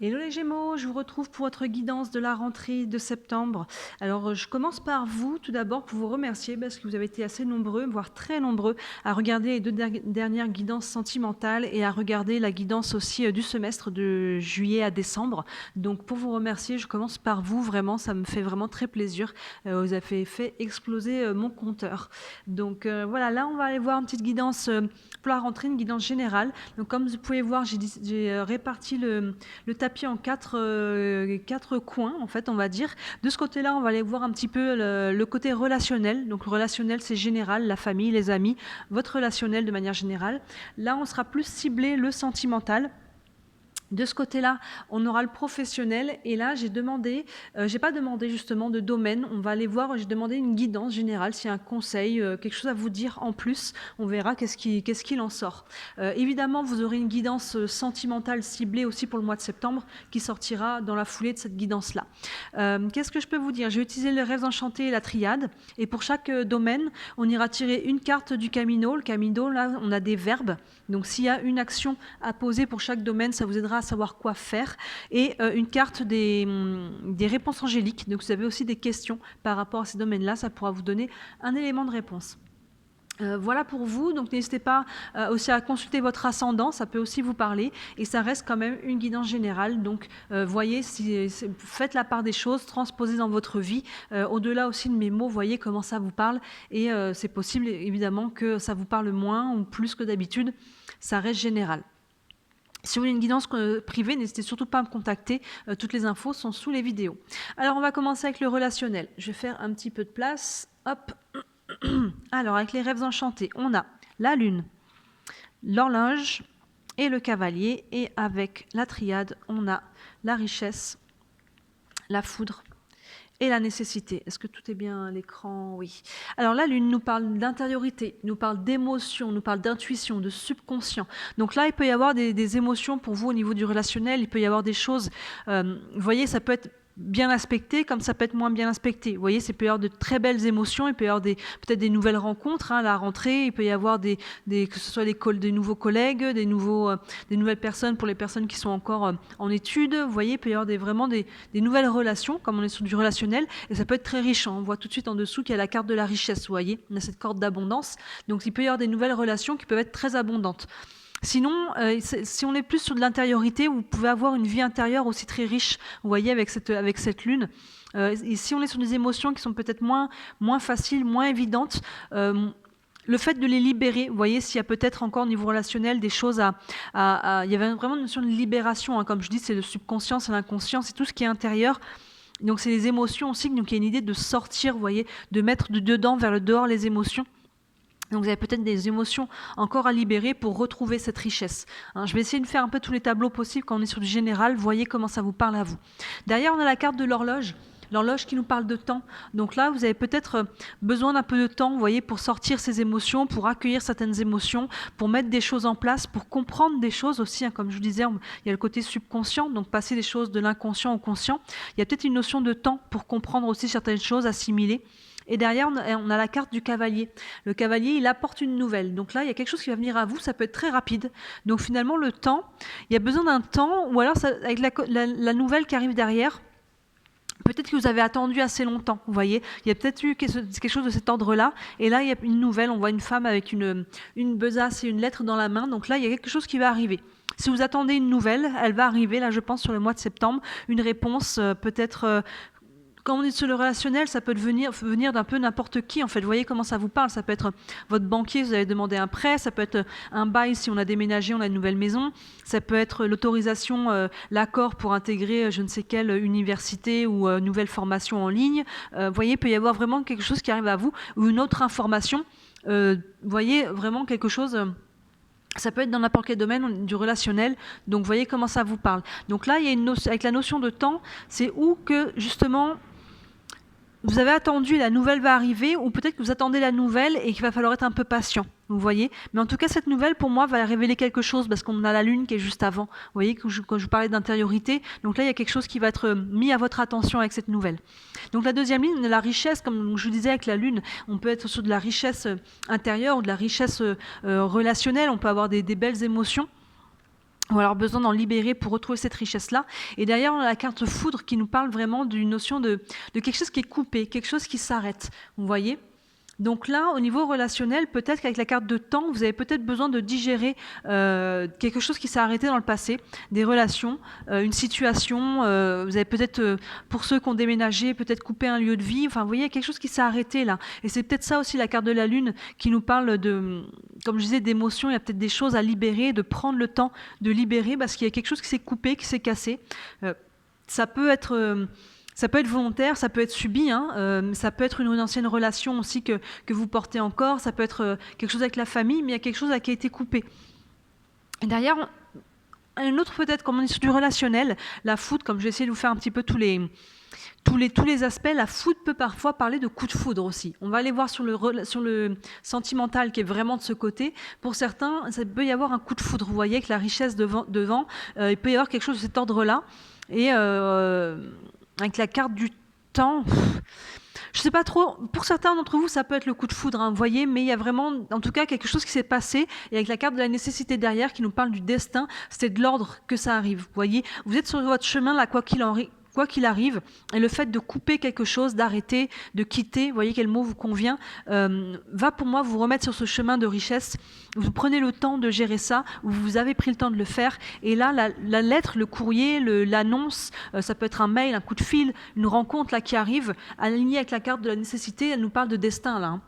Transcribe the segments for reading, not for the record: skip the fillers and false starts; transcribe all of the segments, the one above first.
Hello les Gémeaux, je vous retrouve pour votre guidance de la rentrée de septembre. Alors je commence par vous tout d'abord pour vous remercier parce que vous avez été assez nombreux, voire très nombreux, à regarder les deux dernières guidances sentimentales et à regarder la guidance aussi du semestre de juillet à décembre. Donc pour vous remercier, je commence par vous, vraiment, ça me fait vraiment très plaisir. Vous avez fait exploser mon compteur. Donc voilà, là on va aller voir une petite guidance pour la rentrée, une guidance générale. Donc comme vous pouvez voir, j'ai réparti le tapis en quatre coins, en fait, on va dire. De ce côté-là, on va aller voir un petit peu le côté relationnel. Donc, le relationnel, c'est général, la famille, les amis, votre relationnel de manière générale. Là, on sera plus ciblé le sentimental. De ce côté-là, on aura le professionnel et là, j'ai pas demandé justement de domaine, on va aller voir, j'ai demandé une guidance générale, s'il y a un conseil, quelque chose à vous dire en plus, on verra qu'est-ce qu'il en sort. Évidemment, vous aurez une guidance sentimentale ciblée aussi pour le mois de septembre qui sortira dans la foulée de cette guidance-là. Qu'est-ce que je peux vous dire? J'ai utilisé les rêves enchantés et la triade et pour chaque domaine, on ira tirer une carte du Camino. Le Camino, là, on a des verbes, donc s'il y a une action à poser pour chaque domaine, ça vous aidera à savoir quoi faire. Et une carte des réponses angéliques. Donc vous avez aussi des questions par rapport à ces domaines-là. Ça pourra vous donner un élément de réponse. Voilà pour vous, donc n'hésitez pas aussi à consulter votre ascendant, ça peut aussi vous parler, et ça reste quand même une guidance générale, donc voyez, faites la part des choses, transposez dans votre vie, au-delà aussi de mes mots, voyez comment ça vous parle, et c'est possible évidemment que ça vous parle moins ou plus que d'habitude, ça reste général. Si vous voulez une guidance privée, n'hésitez surtout pas à me contacter. Toutes les infos sont sous les vidéos. Alors, on va commencer avec le relationnel. Je vais faire un petit peu de place. Hop. Alors, avec les rêves enchantés, on a la lune, l'horloge et le cavalier. Et avec la triade, on a la richesse, la foudre et la nécessité. Est-ce que tout est bien à l'écran? Oui. Alors la lune nous parle d'intériorité, nous parle d'émotion, nous parle d'intuition, de subconscient. Donc là, il peut y avoir des émotions pour vous au niveau du relationnel, il peut y avoir des choses, vous voyez, ça peut être bien aspecté comme ça peut être moins bien aspecté. Vous voyez, il peut y avoir de très belles émotions, il peut y avoir peut-être des nouvelles rencontres à la rentrée, il peut y avoir que ce soit des nouveaux collègues, des nouvelles personnes pour les personnes qui sont encore en études. Vous voyez, il peut y avoir vraiment des nouvelles relations, comme on est sur du relationnel, et ça peut être très riche. On voit tout de suite en dessous qu'il y a la carte de la richesse, vous voyez, on a cette corde d'abondance. Donc il peut y avoir des nouvelles relations qui peuvent être très abondantes. Sinon, si on est plus sur de l'intériorité, vous pouvez avoir une vie intérieure aussi très riche, vous voyez, avec cette lune. Et si on est sur des émotions qui sont peut-être moins faciles, moins évidentes, le fait de les libérer, vous voyez, s'il y a peut-être encore au niveau relationnel des choses il y avait vraiment une notion de libération, hein, comme je dis, c'est le subconscient, c'est l'inconscient, c'est tout ce qui est intérieur. Donc c'est les émotions aussi, donc il y a une idée de sortir, vous voyez, de mettre de dedans vers le dehors les émotions. Donc vous avez peut-être des émotions encore à libérer pour retrouver cette richesse. Hein, je vais essayer de faire un peu tous les tableaux possibles quand on est sur du général. Voyez comment ça vous parle à vous. Derrière, on a la carte de l'horloge. L'horloge qui nous parle de temps. Donc là, vous avez peut-être besoin d'un peu de temps, vous voyez, pour sortir ces émotions, pour accueillir certaines émotions, pour mettre des choses en place, pour comprendre des choses aussi. Hein, comme je vous disais, il y a le côté subconscient, donc passer des choses de l'inconscient au conscient. Il y a peut-être une notion de temps pour comprendre aussi certaines choses, assimiler. Et derrière, on a la carte du cavalier. Le cavalier, il apporte une nouvelle. Donc là, il y a quelque chose qui va venir à vous, ça peut être très rapide. Donc finalement, le temps, il y a besoin d'un temps, ou alors avec la nouvelle qui arrive derrière, peut-être que vous avez attendu assez longtemps, vous voyez. Il y a peut-être eu quelque chose de cet ordre-là. Et là, il y a une nouvelle, on voit une femme avec une besace et une lettre dans la main. Donc là, il y a quelque chose qui va arriver. Si vous attendez une nouvelle, elle va arriver, là, je pense, sur le mois de septembre. Une réponse peut-être... Quand on est sur le relationnel, ça peut venir d'un peu n'importe qui. En fait, vous voyez comment ça vous parle. Ça peut être votre banquier, vous avez demandé un prêt. Ça peut être un bail si on a déménagé, on a une nouvelle maison. Ça peut être l'autorisation, l'accord pour intégrer je ne sais quelle université ou nouvelle formation en ligne. Vous voyez, il peut y avoir vraiment quelque chose qui arrive à vous ou une autre information. Vous voyez, vraiment quelque chose... Ça peut être dans n'importe quel domaine du relationnel. Donc, vous voyez comment ça vous parle. Donc là, il y a avec la notion de temps, c'est où que, justement, vous avez attendu, la nouvelle va arriver, ou peut-être que vous attendez la nouvelle et qu'il va falloir être un peu patient, vous voyez. Mais en tout cas, cette nouvelle, pour moi, va révéler quelque chose, parce qu'on a la lune qui est juste avant. Vous voyez, quand je vous parlais d'intériorité, donc là, il y a quelque chose qui va être mis à votre attention avec cette nouvelle. Donc la deuxième ligne, la richesse, comme je vous disais avec la lune, on peut être sur de la richesse intérieure ou de la richesse relationnelle, on peut avoir des belles émotions. ou alors besoin d'en libérer pour retrouver cette richesse-là. Et derrière, on a la carte foudre qui nous parle vraiment d'une notion de quelque chose qui est coupé, quelque chose qui s'arrête. Vous voyez ? Donc là, au niveau relationnel, peut-être qu'avec la carte de temps, vous avez peut-être besoin de digérer quelque chose qui s'est arrêté dans le passé, des relations, une situation, vous avez peut-être, pour ceux qui ont déménagé, peut-être coupé un lieu de vie, enfin vous voyez, il y a quelque chose qui s'est arrêté là. Et c'est peut-être ça aussi la carte de la Lune qui nous parle de, comme je disais, d'émotions, il y a peut-être des choses à libérer, de prendre le temps de libérer parce qu'il y a quelque chose qui s'est coupé, qui s'est cassé. Ça peut être... Ça peut être volontaire, ça peut être subi, hein, ça peut être une ancienne relation aussi que vous portez encore, ça peut être quelque chose avec la famille, mais il y a quelque chose qui a été coupé. Et derrière, un autre peut-être, comme on est sur du relationnel, la foudre, comme je vais essayer de vous faire un petit peu tous les aspects, la foudre peut parfois parler de coup de foudre aussi. On va aller voir sur le sentimental qui est vraiment de ce côté. Pour certains, ça peut y avoir un coup de foudre. Vous voyez, avec la richesse devant, il peut y avoir quelque chose de cet ordre-là. Et... avec la carte du temps, je ne sais pas trop, pour certains d'entre vous, ça peut être le coup de foudre, hein, vous voyez, mais il y a vraiment, en tout cas, quelque chose qui s'est passé, et avec la carte de la nécessité derrière, qui nous parle du destin, c'est de l'ordre que ça arrive, vous voyez. Vous êtes sur votre chemin, là, quoi qu'il arrive, et le fait de couper quelque chose, d'arrêter, de quitter, vous voyez quel mot vous convient, va pour moi vous remettre sur ce chemin de richesse. Vous prenez le temps de gérer ça, vous avez pris le temps de le faire, et là, la lettre, le courrier, l'annonce, ça peut être un mail, un coup de fil, une rencontre là qui arrive, alignée avec la carte de la nécessité, elle nous parle de destin là, hein.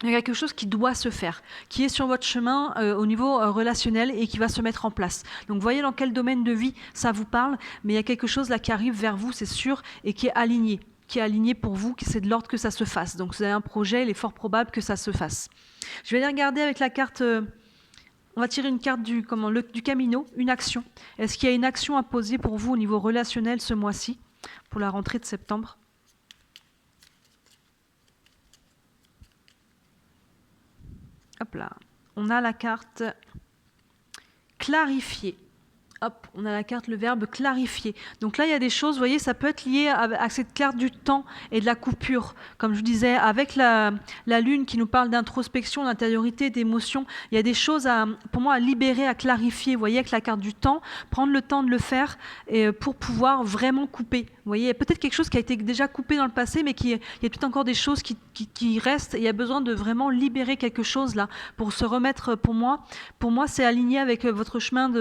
Il y a quelque chose qui doit se faire, qui est sur votre chemin au niveau relationnel et qui va se mettre en place. Donc vous voyez dans quel domaine de vie ça vous parle, mais il y a quelque chose là qui arrive vers vous, c'est sûr, et qui est aligné pour vous, qui c'est de l'ordre que ça se fasse. Donc vous avez un projet, il est fort probable que ça se fasse. Je vais aller regarder avec la carte, on va tirer une carte du Camino, une action. Est-ce qu'il y a une action à poser pour vous au niveau relationnel ce mois-ci, pour la rentrée de septembre ? Hop là, on a la carte clarifier. Hop, on a la carte, le verbe clarifier. Donc là, il y a des choses, vous voyez, ça peut être lié à cette carte du temps et de la coupure. Comme je vous disais, avec la Lune qui nous parle d'introspection, d'intériorité, d'émotion, il y a des choses, pour moi, à libérer, à clarifier. Vous voyez, avec la carte du temps, prendre le temps de le faire pour pouvoir vraiment couper. Vous voyez, il y a peut-être quelque chose qui a été déjà coupé dans le passé, mais il y a peut-être encore des choses qui restent. Il y a besoin de vraiment libérer quelque chose là pour se remettre. Pour moi, c'est aligné avec votre chemin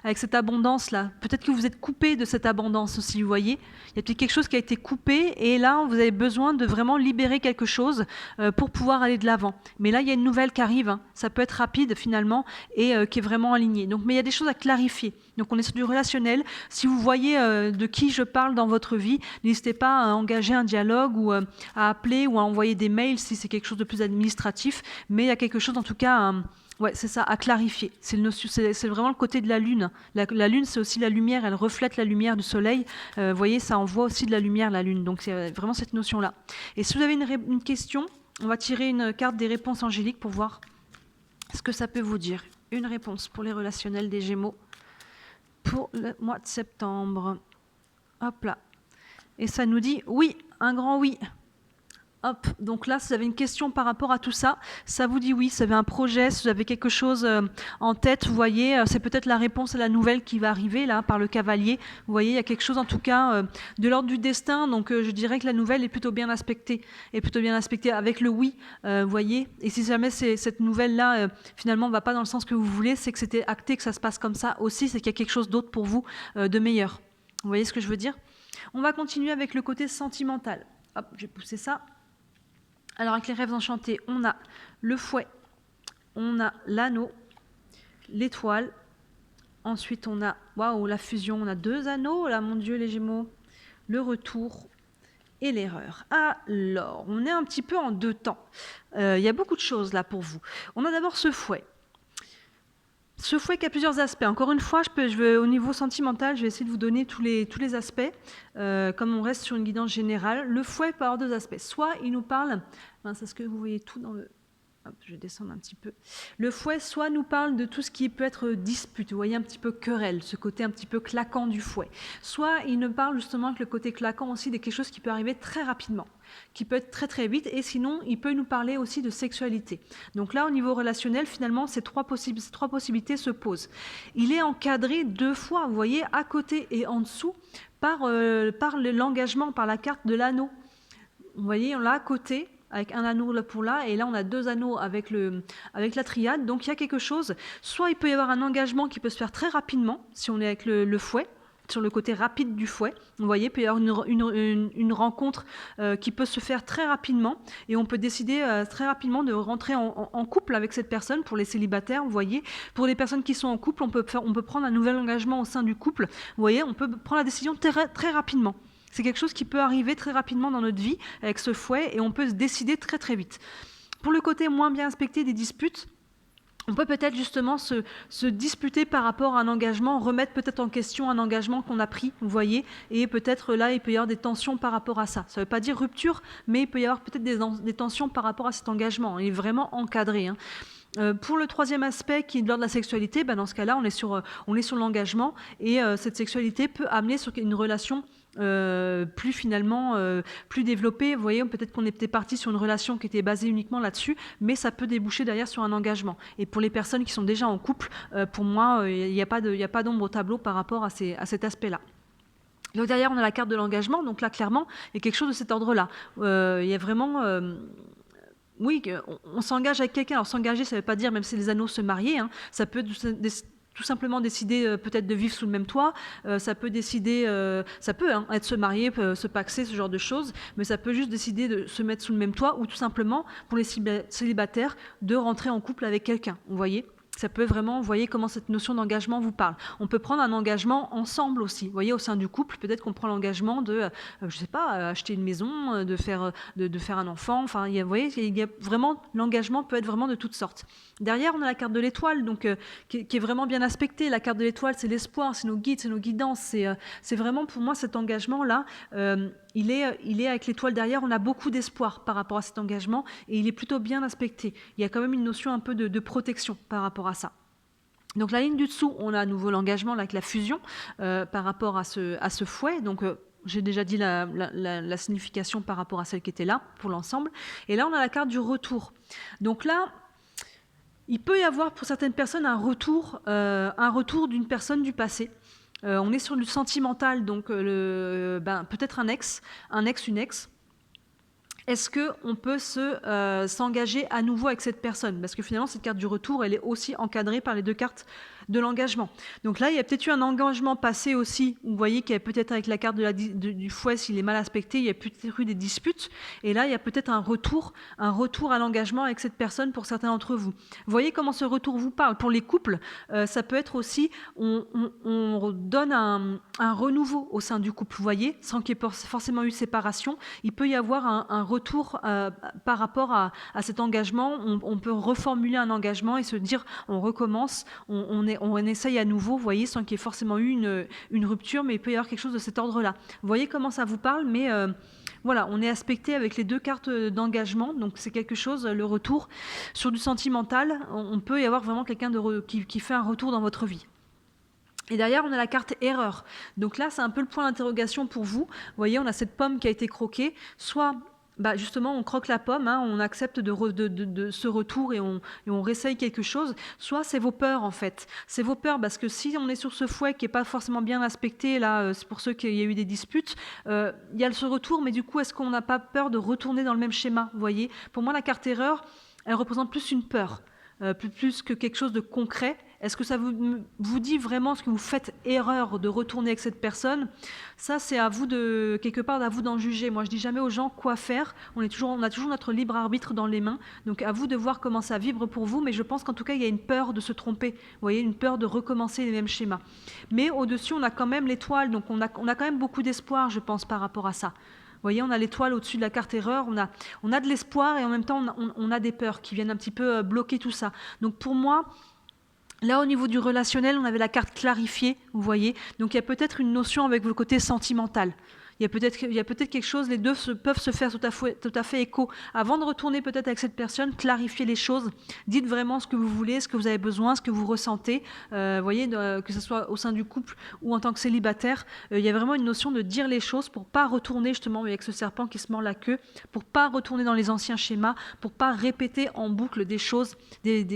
avec cette abondance là. Peut-être que vous êtes coupé de cette abondance aussi. Vous voyez, il y a peut-être quelque chose qui a été coupé et là, vous avez besoin de vraiment libérer quelque chose pour pouvoir aller de l'avant. Mais là, il y a une nouvelle qui arrive. Hein. Ça peut être rapide finalement et qui est vraiment alignée. Donc, mais il y a des choses à clarifier. Donc, on est sur du relationnel. Si vous voyez de qui je parle dans votre vie, n'hésitez pas à engager un dialogue ou à appeler ou à envoyer des mails si c'est quelque chose de plus administratif. Mais il y a quelque chose, en tout cas, ouais, c'est ça, à clarifier. C'est vraiment le côté de la Lune. La Lune, c'est aussi la lumière. Elle reflète la lumière du Soleil. Vous voyez, ça envoie aussi de la lumière, la Lune. Donc, c'est vraiment cette notion-là. Et si vous avez une question, on va tirer une carte des réponses angéliques pour voir ce que ça peut vous dire. Une réponse pour les relationnels des Gémeaux pour le mois de septembre. Hop là. Et ça nous dit oui, un grand oui. Hop, donc là, si vous avez une question par rapport à tout ça, ça vous dit oui, si vous avez un projet, si vous avez quelque chose en tête, vous voyez, c'est peut-être la réponse à la nouvelle qui va arriver là par le cavalier. Vous voyez, il y a quelque chose en tout cas de l'ordre du destin, donc je dirais que la nouvelle est plutôt bien aspectée, avec le oui, vous voyez. Et si jamais cette nouvelle-là, finalement, ne va pas dans le sens que vous voulez, c'est que c'était acté, que ça se passe comme ça aussi, c'est qu'il y a quelque chose d'autre pour vous de meilleur. Vous voyez ce que je veux dire ? On va continuer avec le côté sentimental. Hop, je vais pousser ça. Alors, avec les rêves enchantés, on a le fouet, on a l'anneau, l'étoile. Ensuite, on a, waouh, la fusion, on a 2 anneaux, là, mon Dieu, les Gémeaux. Le retour et l'erreur. Alors, on est un petit peu en 2 temps. Il y a beaucoup de choses là pour vous. On a d'abord ce fouet. Ce fouet qui a plusieurs aspects. Encore une fois, au niveau sentimental, je vais essayer de vous donner tous les aspects, comme on reste sur une guidance générale. Le fouet peut avoir 2 aspects. Soit il nous parle, c'est ce que vous voyez tout dans le... Hop, je vais descendre un petit peu. Le fouet, soit nous parle de tout ce qui peut être dispute, vous voyez, un petit peu querelle, ce côté un petit peu claquant du fouet. Soit il nous parle justement que le côté claquant aussi de quelque chose qui peut arriver très rapidement, qui peut être très très vite, et sinon il peut nous parler aussi de sexualité. Donc là, au niveau relationnel, finalement, ces trois possibilités se posent. Il est encadré 2 fois, vous voyez, à côté et en dessous, par l'engagement, par la carte de l'anneau. Vous voyez, on l'a à côté, avec un anneau là pour là, et là on a 2 anneaux avec la triade. Donc il y a quelque chose, soit il peut y avoir un engagement qui peut se faire très rapidement, si on est avec le fouet, sur le côté rapide du fouet. Vous voyez, il peut y avoir une rencontre qui peut se faire très rapidement, et on peut décider très rapidement de rentrer en couple avec cette personne. Pour les célibataires, vous voyez, pour les personnes qui sont en couple, on peut prendre un nouvel engagement au sein du couple. Vous voyez, on peut prendre la décision très, très rapidement. C'est quelque chose qui peut arriver très rapidement dans notre vie avec ce fouet, et on peut se décider très très vite. Pour le côté moins bien aspecté des disputes, on peut peut-être justement se disputer par rapport à un engagement, remettre peut-être en question un engagement qu'on a pris, vous voyez, et peut-être là, il peut y avoir des tensions par rapport à ça. Ça ne veut pas dire rupture, mais il peut y avoir peut-être des tensions par rapport à cet engagement. Il est vraiment encadré, hein. Pour le troisième aspect qui est de l'ordre de la sexualité, dans ce cas-là, on est sur l'engagement, et cette sexualité peut amener sur une relation plus développée. Vous voyez, peut-être qu'on était parti sur une relation qui était basée uniquement là-dessus, mais ça peut déboucher derrière sur un engagement. Et pour les personnes qui sont déjà en couple, pour moi, il n'y a pas d'ombre au tableau par rapport à cet aspect-là. Donc derrière, on a la carte de l'engagement. Donc là, clairement, il y a quelque chose de cet ordre-là. Il y a vraiment... oui, on s'engage avec quelqu'un. Alors s'engager, ça ne veut pas dire, même si les anneaux se marier, hein, ça peut tout simplement décider peut-être de vivre sous le même toit, ça peut décider, être se marier, se paxer, ce genre de choses, mais ça peut juste décider de se mettre sous le même toit, ou tout simplement, pour les célibataires, de rentrer en couple avec quelqu'un, vous voyez. Ça peut vraiment, vous voyez comment cette notion d'engagement vous parle. On peut prendre un engagement ensemble aussi. Vous voyez, au sein du couple, peut-être qu'on prend l'engagement de, je sais pas, acheter une maison, de faire un enfant. Enfin, vous voyez, il y a vraiment, l'engagement peut être vraiment de toutes sortes. Derrière, on a la carte de l'étoile, donc qui est vraiment bien aspectée. La carte de l'étoile, c'est l'espoir, c'est nos guides, c'est nos guidances. C'est vraiment pour moi cet engagement-là. Il est avec l'étoile derrière, on a beaucoup d'espoir par rapport à cet engagement, et il est plutôt bien aspecté. Il y a quand même une notion un peu de protection par rapport à ça. Donc la ligne du dessous, on a à nouveau l'engagement avec la fusion par rapport à ce fouet. Donc j'ai déjà dit la signification par rapport à celle qui était là pour l'ensemble. Et là, on a la carte du retour. Donc là, il peut y avoir pour certaines personnes un retour d'une personne du passé. On est sur du sentimental, donc peut-être un ex, une ex. Est-ce qu'on peut s'engager à nouveau avec cette personne? Parce que finalement, cette carte du retour, elle est aussi encadrée par les 2 cartes de l'engagement. Donc là, il y a peut-être eu un engagement passé aussi. Vous voyez qu'il y a peut-être avec la carte du fouet, s'il est mal aspecté, il y a peut-être eu des disputes. Et là, il y a peut-être un retour à l'engagement avec cette personne pour certains d'entre vous. Vous voyez comment ce retour vous parle. Pour les couples, ça peut être aussi, on donne un renouveau au sein du couple, vous voyez, sans qu'il y ait forcément eu séparation. Il peut y avoir un retour par rapport à cet engagement. On peut reformuler un engagement et se dire, on recommence, on essaye à nouveau, vous voyez, sans qu'il y ait forcément eu une rupture, mais il peut y avoir quelque chose de cet ordre-là. Vous voyez comment ça vous parle, mais voilà, on est aspecté avec les 2 cartes d'engagement, donc c'est quelque chose, le retour. Sur du sentimental, on peut y avoir vraiment quelqu'un qui fait un retour dans votre vie. Et derrière, on a la carte erreur. Donc là, c'est un peu le point d'interrogation pour vous. Vous voyez, on a cette pomme qui a été croquée, soit... justement, on croque la pomme, hein, on accepte de ce retour et on réessaye quelque chose. Soit c'est vos peurs, en fait. C'est vos peurs, parce que si on est sur ce fouet qui n'est pas forcément bien aspecté, là, c'est pour ceux qu'il y a eu des disputes, il y a ce retour, mais du coup, est-ce qu'on n'a pas peur de retourner dans le même schéma, vous voyez? Pour moi, la carte erreur, elle représente plus une peur, plus que quelque chose de concret. Est-ce que ça vous dit vraiment ce que vous faites erreur de retourner avec cette personne? Ça, c'est à vous quelque part, à vous d'en juger. Moi, je dis jamais aux gens quoi faire. On a toujours notre libre arbitre dans les mains. Donc, à vous de voir comment ça vibre pour vous. Mais je pense qu'en tout cas, il y a une peur de se tromper. Vous voyez, une peur de recommencer les mêmes schémas. Mais au-dessus, on a quand même l'étoile. Donc, on a quand même beaucoup d'espoir, je pense, par rapport à ça. Vous voyez, on a l'étoile au-dessus de la carte erreur, on a de l'espoir, et en même temps, on a des peurs qui viennent un petit peu bloquer tout ça. Donc, pour moi... Là, au niveau du relationnel, on avait la carte clarifiée, vous voyez. Donc, il y a peut-être une notion avec le côté sentimental. Il y a peut-être quelque chose, les deux peuvent se faire tout à fait écho. Avant de retourner peut-être avec cette personne, clarifier les choses, dites vraiment ce que vous voulez, ce que vous avez besoin, ce que vous ressentez, voyez, que ce soit au sein du couple ou en tant que célibataire, il y a vraiment une notion de dire les choses pour pas retourner justement avec ce serpent qui se mord la queue, pour pas retourner dans les anciens schémas, pour pas répéter en boucle des choses,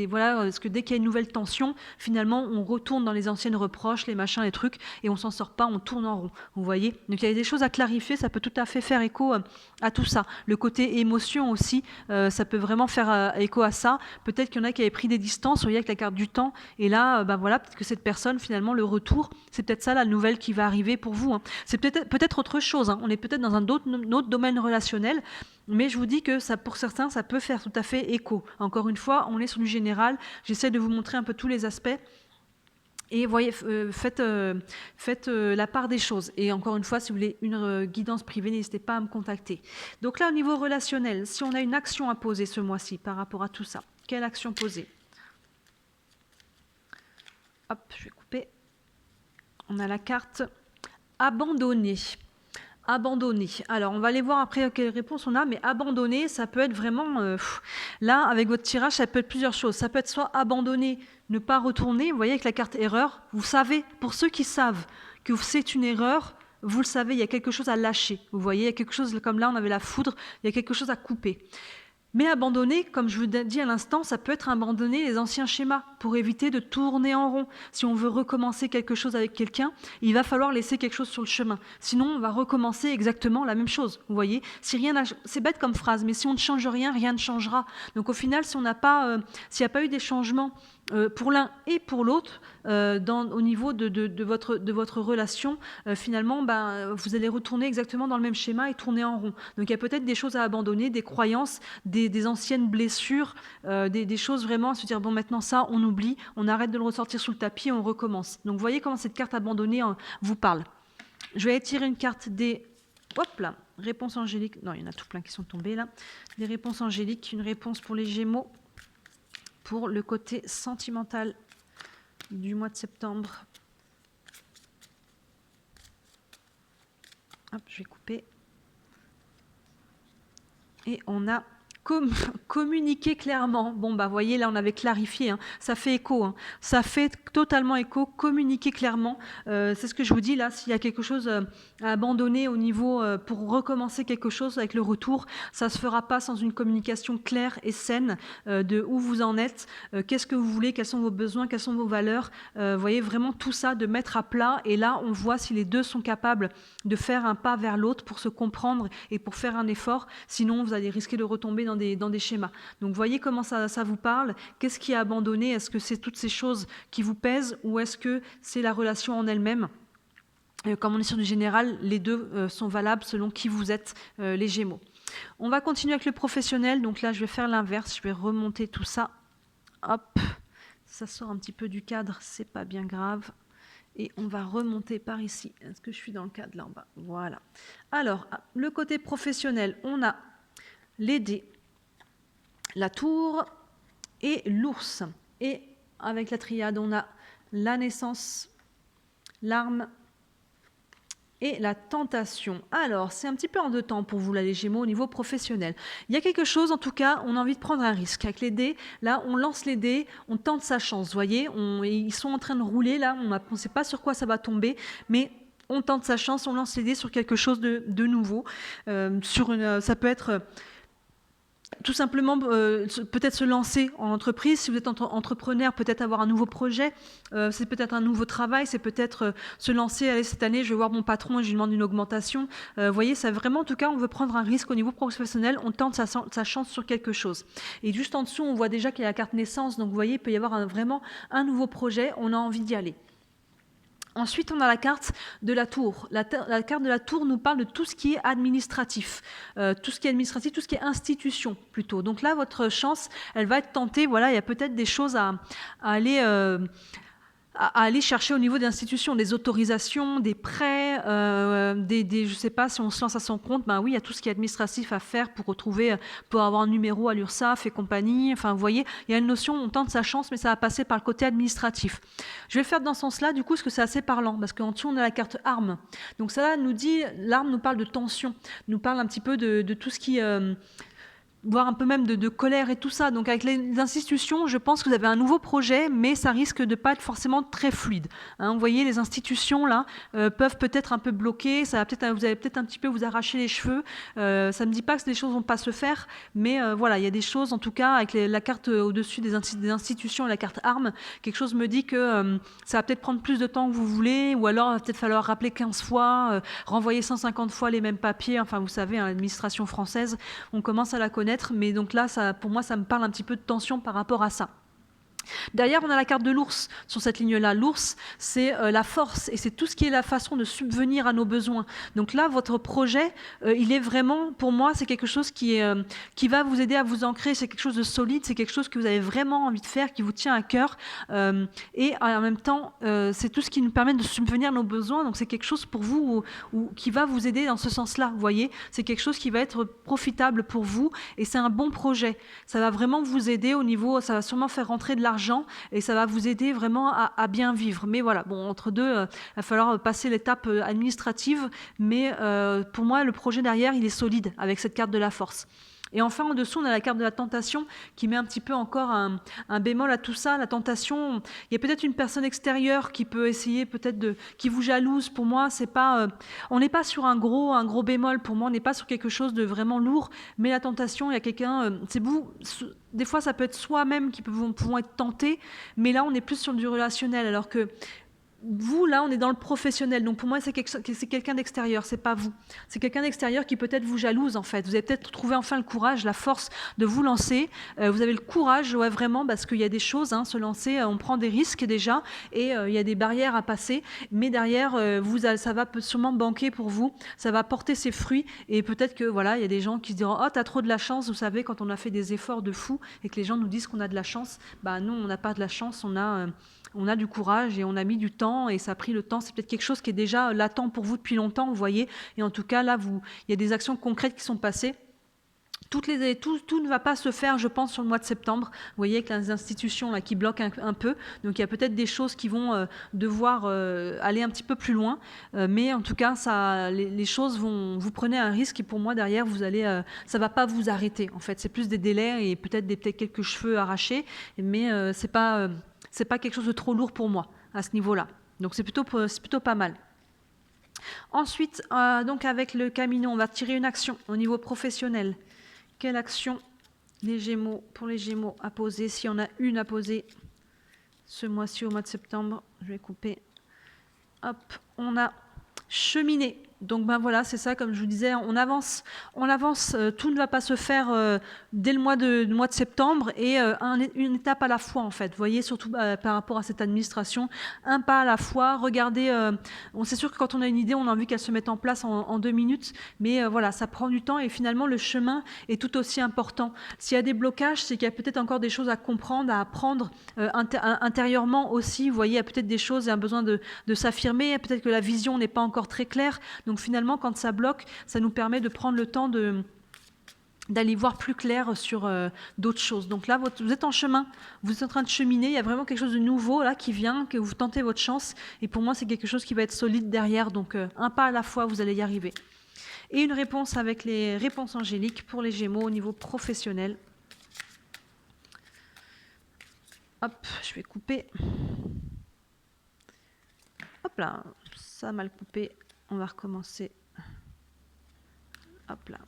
voilà, parce que dès qu'il y a une nouvelle tension, finalement on retourne dans les anciennes reproches, les machins, les trucs, et on s'en sort pas, on tourne en rond, vous voyez. Donc il y a des choses à clarifier, ça peut tout à fait faire écho à tout ça. Le côté émotion aussi, ça peut vraiment faire écho à ça. Peut-être qu'il y en a qui avaient pris des distances, vous voyez, avec la carte du temps, et là, voilà, peut-être que cette personne, finalement, le retour, c'est peut-être ça la nouvelle qui va arriver pour vous. C'est peut-être autre chose, on est peut-être dans un autre domaine relationnel, mais je vous dis que ça, pour certains, ça peut faire tout à fait écho. Encore une fois, on est sur du général, j'essaie de vous montrer un peu tous les aspects. Et voyez, faites la part des choses. Et encore une fois, si vous voulez une guidance privée, n'hésitez pas à me contacter. Donc là, au niveau relationnel, si on a une action à poser ce mois-ci par rapport à tout ça, quelle action poser? Hop, je vais couper. On a la carte abandonner. Abandonner. Alors, on va aller voir après quelle réponse on a, mais abandonner, ça peut être vraiment... là, avec votre tirage, ça peut être plusieurs choses. Ça peut être soit abandonner, ne pas retourner. Vous voyez, avec la carte erreur, vous savez, pour ceux qui savent que c'est une erreur, vous le savez, il y a quelque chose à lâcher. Vous voyez, il y a quelque chose, comme là, on avait la foudre, il y a quelque chose à couper. Mais abandonner, comme je vous dis à l'instant, ça peut être abandonner les anciens schémas pour éviter de tourner en rond. Si on veut recommencer quelque chose avec quelqu'un, il va falloir laisser quelque chose sur le chemin. Sinon, on va recommencer exactement la même chose. Vous voyez, si rien c'est bête comme phrase, mais si on ne change rien, rien ne changera. Donc au final, si on n'a pas, s'il n'y a pas eu des changements pour l'un et pour l'autre, au niveau de votre relation, finalement, vous allez retourner exactement dans le même schéma et tourner en rond. Donc il y a peut-être des choses à abandonner, des croyances, des anciennes blessures, des choses vraiment à se dire, bon, maintenant ça, on oublie, on arrête de le ressortir sous le tapis et on recommence. Donc vous voyez comment cette carte abandonnée vous parle. Je vais tirer une carte des... Hop là, réponse angélique. Non, il y en a tout plein qui sont tombés là. Des réponses angéliques, une réponse pour les Gémeaux, pour le côté sentimental du mois de septembre. Hop, je vais couper. Et on a communiquer clairement. Bon, voyez, là, on avait clarifié. Ça fait écho. Ça fait totalement écho. Communiquer clairement. C'est ce que je vous dis là. S'il y a quelque chose à abandonner au niveau pour recommencer quelque chose avec le retour, ça se fera pas sans une communication claire et saine de où vous en êtes, qu'est-ce que vous voulez, quels sont vos besoins, quelles sont vos valeurs. Voyez, vraiment tout ça de mettre à plat. Et là, on voit si les deux sont capables de faire un pas vers l'autre pour se comprendre et pour faire un effort. Sinon, vous allez risquer de retomber dans des schémas. Donc, voyez comment ça vous parle. Qu'est-ce qui est abandonné? Est-ce que c'est toutes ces choses qui vous pèsent ou est-ce que c'est la relation en elle-même? Comme on est sur du général, les deux sont valables selon qui vous êtes, les Gémeaux. On va continuer avec le professionnel. Donc là, je vais faire l'inverse. Je vais remonter tout ça. Hop, ça sort un petit peu du cadre. C'est pas bien grave. Et on va remonter par ici. Est-ce que je suis dans le cadre là en bas? Voilà. Alors, le côté professionnel, on a les dés, la tour et l'ours. Et avec la triade, on a la naissance, l'arme et la tentation. Alors, c'est un petit peu en deux temps pour vous, là, les Gémeaux, au niveau professionnel. Il y a quelque chose, en tout cas, on a envie de prendre un risque. Avec les dés, là, on lance les dés, on tente sa chance, vous voyez, ils sont en train de rouler, là, on ne sait pas sur quoi ça va tomber, mais on tente sa chance, on lance les dés sur quelque chose de nouveau. Ça peut être... tout simplement, peut-être se lancer en entreprise. Si vous êtes entrepreneur, peut-être avoir un nouveau projet, c'est peut-être un nouveau travail, c'est peut-être se lancer, allez, cette année, je vais voir mon patron et je lui demande une augmentation. Vous voyez, ça vraiment, en tout cas, on veut prendre un risque au niveau professionnel, on tente sa chance sur quelque chose. Et juste en dessous, on voit déjà qu'il y a la carte naissance, donc vous voyez, il peut y avoir vraiment un nouveau projet, on a envie d'y aller. Ensuite, on a la carte de la tour. La carte de la tour nous parle de tout ce qui est administratif, tout ce qui est institution plutôt. Donc là, votre chance, elle va être tentée. Voilà, il y a peut-être des choses à aller à aller chercher au niveau des institutions, des autorisations, des prêts, je sais pas, si on se lance à son compte, ben oui, il y a tout ce qui est administratif à faire pour retrouver, pour avoir un numéro à l'URSSAF et compagnie. Enfin, vous voyez, il y a une notion, on tente sa chance, mais ça va passer par le côté administratif. Je vais le faire dans ce sens-là, du coup, parce que c'est assez parlant, parce qu'en dessous, on a la carte arme. Donc ça nous dit, l'arme nous parle de tension, nous parle un petit peu de tout ce qui... voire un peu même de colère et tout ça. Donc avec les institutions, je pense que vous avez un nouveau projet, mais ça risque de ne pas être forcément très fluide. Hein, vous voyez, les institutions là peuvent peut-être un peu bloquer, ça va vous allez peut-être un petit peu vous arracher les cheveux. Ça ne me dit pas que les choses ne vont pas se faire, mais voilà, il y a des choses, en tout cas, avec la carte au-dessus des institutions et la carte arme, quelque chose me dit que ça va peut-être prendre plus de temps que vous voulez, ou alors il va peut-être falloir rappeler 15 fois, renvoyer 150 fois les mêmes papiers. Enfin, vous savez, hein, l'administration française, on commence à la connaître. Mais donc là, pour moi, ça me parle un petit peu de tension par rapport à ça. Derrière, on a la carte de l'ours sur cette ligne-là. L'ours, c'est la force et c'est tout ce qui est la façon de subvenir à nos besoins. Donc là, votre projet, il est vraiment, pour moi, c'est quelque chose qui va vous aider à vous ancrer. C'est quelque chose de solide, c'est quelque chose que vous avez vraiment envie de faire, qui vous tient à cœur. Et en même temps, c'est tout ce qui nous permet de subvenir à nos besoins. Donc c'est quelque chose pour vous qui va vous aider dans ce sens-là. Vous voyez, c'est quelque chose qui va être profitable pour vous et c'est un bon projet. Ça va vraiment vous aider au niveau, ça va sûrement faire rentrer de l'argent et ça va vous aider vraiment à bien vivre. Mais voilà, bon, entre deux, il va falloir passer l'étape administrative, mais pour moi, le projet derrière, il est solide avec cette carte de la force. Et enfin, en dessous, on a la carte de la tentation qui met un petit peu encore un bémol à tout ça. La tentation, il y a peut-être une personne extérieure qui peut essayer qui vous jalouse. Pour moi, c'est pas, on n'est pas sur un gros bémol. Pour moi, on n'est pas sur quelque chose de vraiment lourd. Mais la tentation, il y a quelqu'un, des fois, ça peut être soi-même qui pouvons être tentés. Mais là, on est plus sur du relationnel. Alors que vous, là, on est dans le professionnel. Donc, pour moi, c'est quelqu'un d'extérieur, c'est pas vous. C'est quelqu'un d'extérieur qui peut-être vous jalouse, en fait. Vous avez peut-être trouvé enfin le courage, la force de vous lancer. Vous avez le courage, ouais, vraiment, parce qu'il y a des choses, hein, se lancer, on prend des risques déjà, et il y a des barrières à passer. Mais derrière, ça va sûrement banquer pour vous. Ça va porter ses fruits. Et peut-être que, voilà, il y a des gens qui se diront « Oh, t'as trop de la chance ». Vous savez, quand on a fait des efforts de fou et que les gens nous disent qu'on a de la chance, bah non, on n'a pas de la chance, on a du courage et on a mis du temps et ça a pris le temps. C'est peut-être quelque chose qui est déjà latent pour vous depuis longtemps, vous voyez. Et en tout cas, là, il y a des actions concrètes qui sont passées. Tout ne va pas se faire, je pense, sur le mois de septembre. Vous voyez, avec les institutions là, qui bloquent un peu. Donc, il y a peut-être des choses qui vont devoir aller un petit peu plus loin. Mais en tout cas, les choses vous prenez un risque et pour moi, derrière, ça ne va pas vous arrêter. En fait, c'est plus des délais et peut-être quelques cheveux arrachés. Mais c'est pas quelque chose de trop lourd pour moi à ce niveau-là. Donc c'est plutôt pas mal. Ensuite, donc avec le Camino, on va tirer une action au niveau professionnel. Quelle action pour les Gémeaux à poser? S'il y en a une à poser ce mois-ci, au mois de septembre, je vais couper. Hop, on a cheminé. Donc ben voilà, c'est ça, comme je vous disais, on avance, tout ne va pas se faire dès le mois de septembre et une étape à la fois en fait. Vous voyez, surtout par rapport à cette administration, un pas à la fois. Regardez, c'est sûr que quand on a une idée, on a envie qu'elle se mette en place en 2 minutes, mais voilà, ça prend du temps et finalement le chemin est tout aussi important. S'il y a des blocages, c'est qu'il y a peut-être encore des choses à comprendre, à apprendre intérieurement aussi. Vous voyez, il y a peut-être des choses, il y a un besoin de s'affirmer, peut-être que la vision n'est pas encore très claire. Donc finalement, quand ça bloque, ça nous permet de prendre le temps d'aller voir plus clair sur d'autres choses. Donc là, vous êtes en chemin, vous êtes en train de cheminer, il y a vraiment quelque chose de nouveau là qui vient, que vous tentez votre chance. Et pour moi, c'est quelque chose qui va être solide derrière. Donc un pas à la fois, vous allez y arriver. Et une réponse avec les réponses angéliques pour les Gémeaux au niveau professionnel. Hop, je vais couper. Hop là, ça a mal coupé. On va recommencer. Hop là.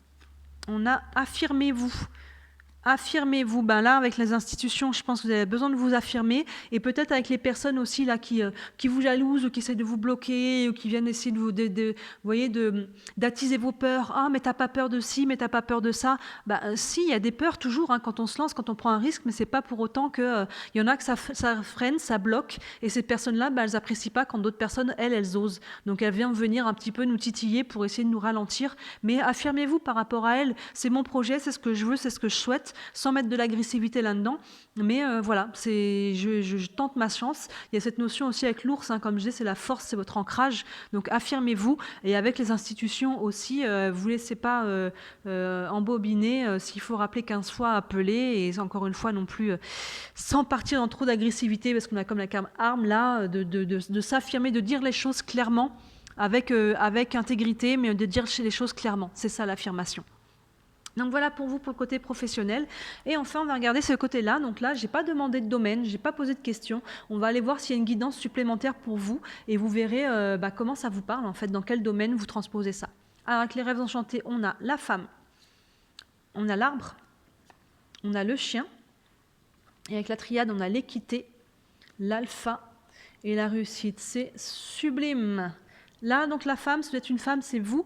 On a affirmez-vous. Affirmez-vous. Ben là, avec les institutions, je pense que vous avez besoin de vous affirmer. Et peut-être avec les personnes aussi là qui vous jalousent ou qui essaient de vous bloquer ou qui viennent essayer d'attiser vos peurs. Ah, mais t'as pas peur de ci, mais t'as pas peur de ça. Ben, si, il y a des peurs toujours quand on se lance, quand on prend un risque, mais c'est pas pour autant que il y en a que ça freine, ça bloque. Et ces personnes-là, elles apprécient pas quand d'autres personnes, elles osent. Donc elles viennent venir un petit peu nous titiller pour essayer de nous ralentir. Mais affirmez-vous par rapport à elles. C'est mon projet, c'est ce que je veux, c'est ce que je souhaite. chouette, sans mettre de l'agressivité là-dedans. Mais voilà, je tente ma chance. Il y a cette notion aussi avec l'ours, hein, comme je disais, c'est la force, c'est votre ancrage. Donc affirmez-vous. Et avec les institutions aussi, vous ne laissez pas embobiner. S'il faut rappeler 15 fois, appeler. Et encore une fois non plus, sans partir dans trop d'agressivité, parce qu'on a comme la carte arme là, de s'affirmer, de dire les choses clairement, avec intégrité, mais de dire les choses clairement. C'est ça l'affirmation. Donc voilà pour vous, pour le côté professionnel. Et enfin, on va regarder ce côté-là. Donc là, je n'ai pas demandé de domaine, je n'ai pas posé de questions. On va aller voir s'il y a une guidance supplémentaire pour vous et vous verrez comment ça vous parle, en fait, dans quel domaine vous transposez ça. Alors, avec les rêves enchantés, on a la femme, on a l'arbre, on a le chien. Et avec la triade, on a l'équité, l'alpha et la réussite. C'est sublime. Là, donc la femme, ça doit être une femme, c'est vous.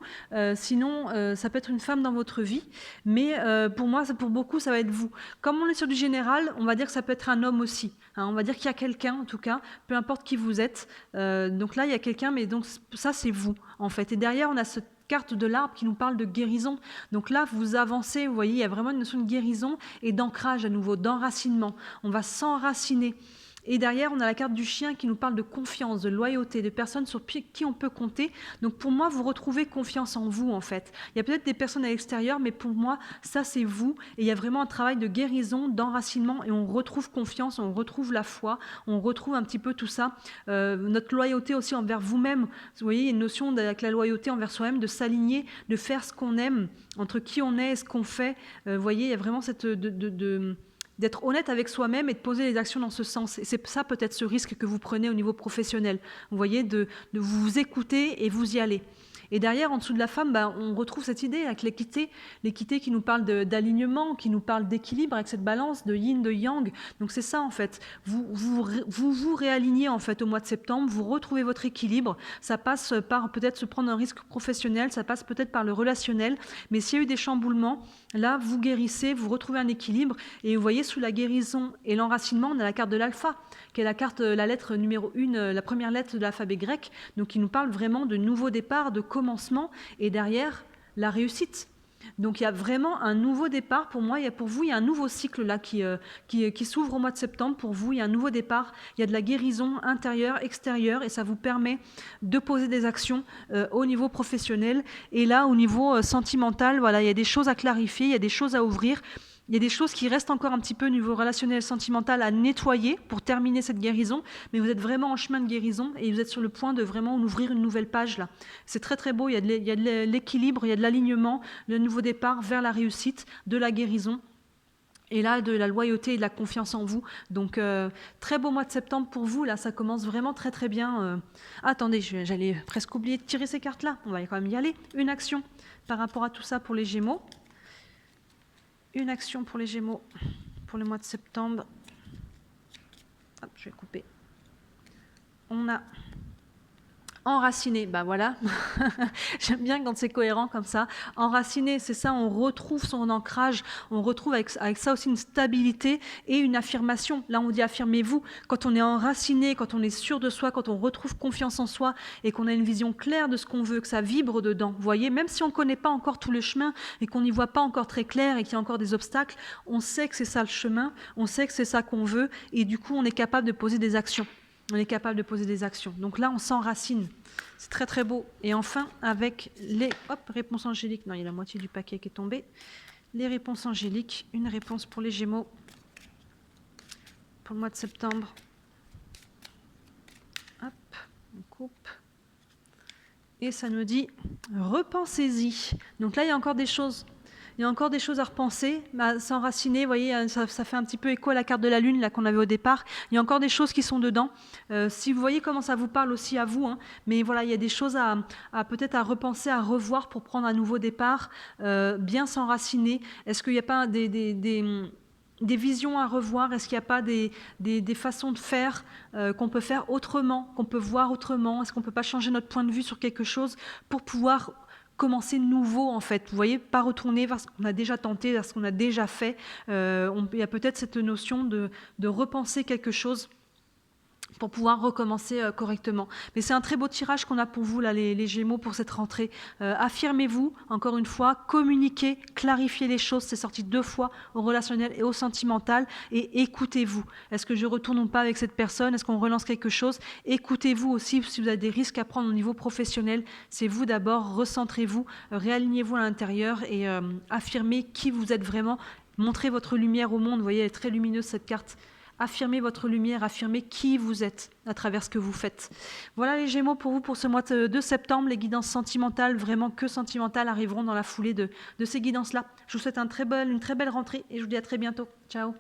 Sinon, ça peut être une femme dans votre vie. Mais pour moi, pour beaucoup, ça va être vous. Comme on est sur du général, on va dire que ça peut être un homme aussi. Hein, on va dire qu'il y a quelqu'un, en tout cas, peu importe qui vous êtes. Donc là, il y a quelqu'un, mais donc ça, c'est vous, en fait. Et derrière, on a cette carte de l'arbre qui nous parle de guérison. Donc là, vous avancez, vous voyez, il y a vraiment une notion de guérison et d'ancrage à nouveau, d'enracinement. On va s'enraciner. Et derrière, on a la carte du chien qui nous parle de confiance, de loyauté, de personnes sur qui on peut compter. Donc pour moi, vous retrouvez confiance en vous, en fait. Il y a peut-être des personnes à l'extérieur, mais pour moi, ça, c'est vous. Et il y a vraiment un travail de guérison, d'enracinement, et on retrouve confiance, on retrouve la foi, on retrouve un petit peu tout ça. Notre loyauté aussi envers vous-même. Vous voyez, il y a une notion avec la loyauté envers soi-même, de s'aligner, de faire ce qu'on aime, entre qui on est et ce qu'on fait. Vous voyez, il y a vraiment cette... d'être honnête avec soi-même et de poser les actions dans ce sens. Et c'est ça peut-être ce risque que vous prenez au niveau professionnel. Vous voyez, de vous écouter et vous y aller. Et derrière, en dessous de la femme, on retrouve cette idée avec l'équité qui nous parle d'alignement, qui nous parle d'équilibre avec cette balance de yin, de yang. Donc c'est ça en fait. Vous réalignez en fait au mois de septembre, vous retrouvez votre équilibre. Ça passe par peut-être se prendre un risque professionnel, ça passe peut-être par le relationnel. Mais s'il y a eu des chamboulements, là vous guérissez, vous retrouvez un équilibre. Et vous voyez, sous la guérison et l'enracinement, on a la carte de l'alpha, qui est la lettre numéro 1, la première lettre de l'alphabet grec, donc qui nous parle vraiment de nouveau départ, de commencement, et derrière, la réussite. Donc il y a vraiment un nouveau départ pour moi, pour vous, il y a un nouveau cycle là qui s'ouvre au mois de septembre. Pour vous, il y a un nouveau départ, il y a de la guérison intérieure, extérieure, et ça vous permet de poser des actions au niveau professionnel. Et là, au niveau sentimental, voilà, il y a des choses à clarifier, il y a des choses à ouvrir. Il y a des choses qui restent encore un petit peu au niveau relationnel, sentimental à nettoyer pour terminer cette guérison, mais vous êtes vraiment en chemin de guérison et vous êtes sur le point de vraiment ouvrir une nouvelle page là. C'est très très beau, il y a de l'équilibre, il y a de l'alignement, le nouveau départ vers la réussite, de la guérison. Et là, de la loyauté et de la confiance en vous. Donc, très beau mois de septembre pour vous. Là, ça commence vraiment très très bien. Attendez, j'allais presque oublier de tirer ces cartes-là. On va quand même y aller. Une action par rapport à tout ça pour les Gémeaux. Une action pour les Gémeaux pour le mois de septembre. Hop, je vais couper. On a enraciné, voilà. J'aime bien quand c'est cohérent comme ça. Enraciné, c'est ça, on retrouve son ancrage, on retrouve avec ça aussi une stabilité et une affirmation. Là, on dit affirmez-vous. Quand on est enraciné, quand on est sûr de soi, quand on retrouve confiance en soi et qu'on a une vision claire de ce qu'on veut, que ça vibre dedans. Vous voyez, même si on ne connaît pas encore tout le chemin et qu'on n'y voit pas encore très clair et qu'il y a encore des obstacles, on sait que c'est ça le chemin, on sait que c'est ça qu'on veut et du coup, on est capable de poser des actions. On est capable de poser des actions. Donc là, on s'enracine. C'est très, très beau. Et enfin, avec les réponses angéliques. Non, il y a la moitié du paquet qui est tombé. Les réponses angéliques. Une réponse pour les Gémeaux pour le mois de septembre. Hop, on coupe. Et ça nous dit repensez-y. Donc là, il y a encore des choses. Il y a encore des choses à repenser, s'enraciner, vous voyez, ça fait un petit peu écho à la carte de la Lune là, qu'on avait au départ. Il y a encore des choses qui sont dedans. Si vous voyez comment ça vous parle aussi à vous, hein, mais voilà, il y a des choses à peut-être à repenser, à revoir pour prendre un nouveau départ, bien s'enraciner. Est-ce qu'il n'y a pas des visions à revoir? Est-ce qu'il n'y a pas des façons de faire qu'on peut faire autrement, qu'on peut voir autrement? Est-ce qu'on ne peut pas changer notre point de vue sur quelque chose pour pouvoir commencer nouveau en fait, vous voyez, pas retourner vers ce qu'on a déjà tenté, vers ce qu'on a déjà fait. Il y a peut-être cette notion de repenser quelque chose pour pouvoir recommencer correctement. Mais c'est un très beau tirage qu'on a pour vous, là, les Gémeaux, pour cette rentrée. Affirmez-vous, encore une fois, communiquez, clarifiez les choses. C'est sorti 2 fois au relationnel et au sentimental. Et écoutez-vous. Est-ce que je retourne ou pas avec cette personne? Est-ce qu'on relance quelque chose? Écoutez-vous aussi si vous avez des risques à prendre au niveau professionnel. C'est vous d'abord, recentrez-vous, réalignez-vous à l'intérieur et affirmez qui vous êtes vraiment. Montrez votre lumière au monde. Vous voyez, elle est très lumineuse cette carte. Affirmez votre lumière, affirmez qui vous êtes à travers ce que vous faites. Voilà les Gémeaux pour vous pour ce mois de septembre. Les guidances sentimentales, vraiment que sentimentales, arriveront dans la foulée de ces guidances-là. Je vous souhaite une très belle rentrée et je vous dis à très bientôt. Ciao.